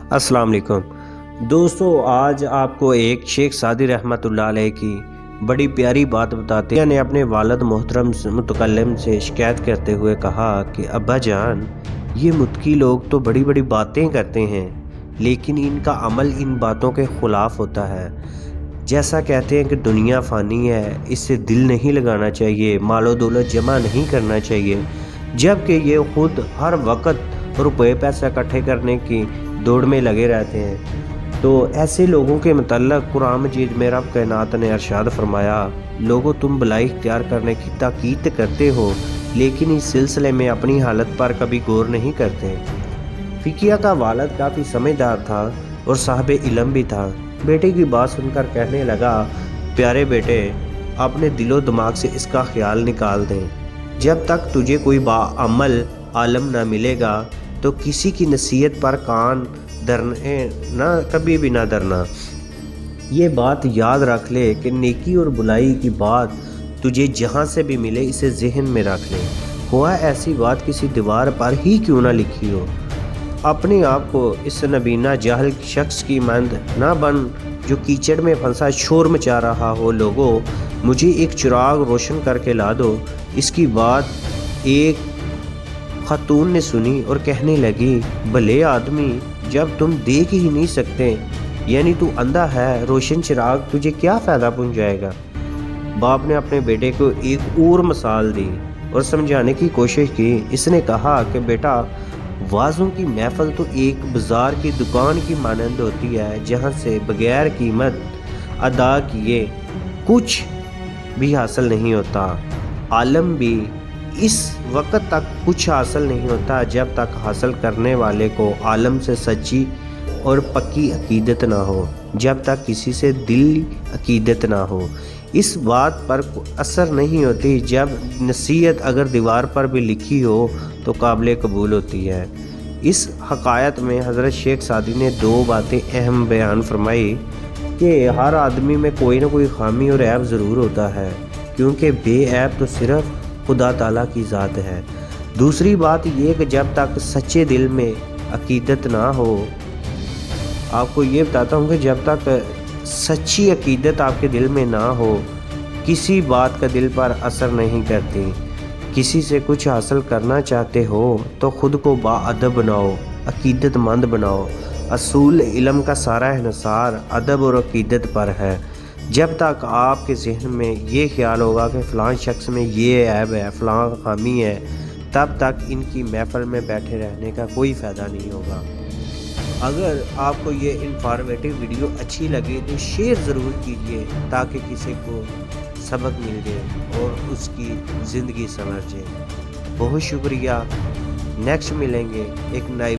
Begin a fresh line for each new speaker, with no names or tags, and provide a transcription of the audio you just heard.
अस्सलाम वालेकुम दोस्तों, आज आपको एक शेख सादी रहमतुल्लाह अलैह की बड़ी प्यारी बात बताते हैं। ने अपने वालिद मोहतरम मुतकल्लिम से शिकायत करते हुए कहा कि अब्बा जान, ये मुत्की लोग तो बड़ी बड़ी बातें करते हैं लेकिन इनका अमल इन बातों के ख़िलाफ़ होता है। जैसा कहते हैं कि दुनिया फ़ानी है, इससे दिल नहीं लगाना चाहिए, मालो दौलत जमा नहीं करना चाहिए, जबकि ये ख़ुद हर वक्त रुपए पैसा इकट्ठे करने की दौड़ में लगे रहते हैं। तो ऐसे लोगों के मतलब कुरान मजीद में रब कायनात ने इरशाद फरमाया, लोगों तुम भलाई इख्तियार करने की ताकीद करते हो लेकिन इस सिलसिले में अपनी हालत पर कभी गौर नहीं करते। फ़िकिया का वालिद काफ़ी समझदार था और साहिब इल्म भी था। बेटे की बात सुनकर कहने लगा, प्यारे बेटे, अपने दिलो दिमाग से इसका ख्याल निकाल दें। जब तक तुझे कोई बाअमल आलम ना मिलेगा तो किसी की नसीहत पर कान धरने ना, कभी भी ना धरना। ये बात याद रख ले कि नेकी और बुराई की बात तुझे जहाँ से भी मिले इसे जहन में रख ले, हुआ ऐसी बात किसी दीवार पर ही क्यों ना लिखी हो। अपने आप को इस नबीना जाहल शख्स की मंद ना बन जो कीचड़ में फंसा शोर मचा रहा हो। लोगों, मुझे एक चिराग रोशन करके ला दो। इसकी बात एक खातून ने सुनी और कहने लगी, भले आदमी, जब तुम देख ही नहीं सकते यानी तू अंधा है, रोशन चिराग तुझे क्या फ़ायदा पहुंचाएगा। बाप ने अपने बेटे को एक और मिसाल दी और समझाने की कोशिश की। इसने कहा कि बेटा, वाज़ों की महफिल तो एक बाज़ार की दुकान की मानंद होती है जहाँ से बगैर कीमत अदा किए कुछ भी हासिल नहीं होता। आलम भी इस वक्त तक कुछ हासिल नहीं होता जब तक हासिल करने वाले को आलम से सच्ची और पक्की अकीदत ना हो, जब तक किसी से दिल अकीदत ना हो। इस बात पर असर नहीं होती जब नसीहत अगर दीवार पर भी लिखी हो तो काबिल कबूल होती है। इस हकायत में हज़रत शेख सादी ने दो बातें अहम बयान फरमाई कि हर आदमी में कोई ना कोई खामी और ऐब ज़रूर होता है, क्योंकि बेऐब तो सिर्फ़ खुदा ताला की ज़ात है। दूसरी बात यह कि जब तक सच्चे दिल में अकीदत ना हो, आपको ये बताता हूँ कि जब तक सच्ची अकीदत आपके दिल में ना हो, किसी बात का दिल पर असर नहीं करती। किसी से कुछ हासिल करना चाहते हो तो ख़ुद को बाअदब बनाओ, अकीदतमंद बनाओ। असूल इल्म का सारा इन्हिसार अदब और अकीदत पर है। जब तक आपके जहन में ये ख्याल होगा कि फ़लाँ शख्स में ये ऐब है, फ़लाँ खामी है, तब तक इनकी महफिल में बैठे रहने का कोई फ़ायदा नहीं होगा। अगर आपको ये इंफॉर्मेटिव वीडियो अच्छी लगे तो शेयर ज़रूर कीजिए ताकि किसी को सबक मिल जाए और उसकी ज़िंदगी संवर जाए। बहुत शुक्रिया। नेक्स्ट मिलेंगे एक नई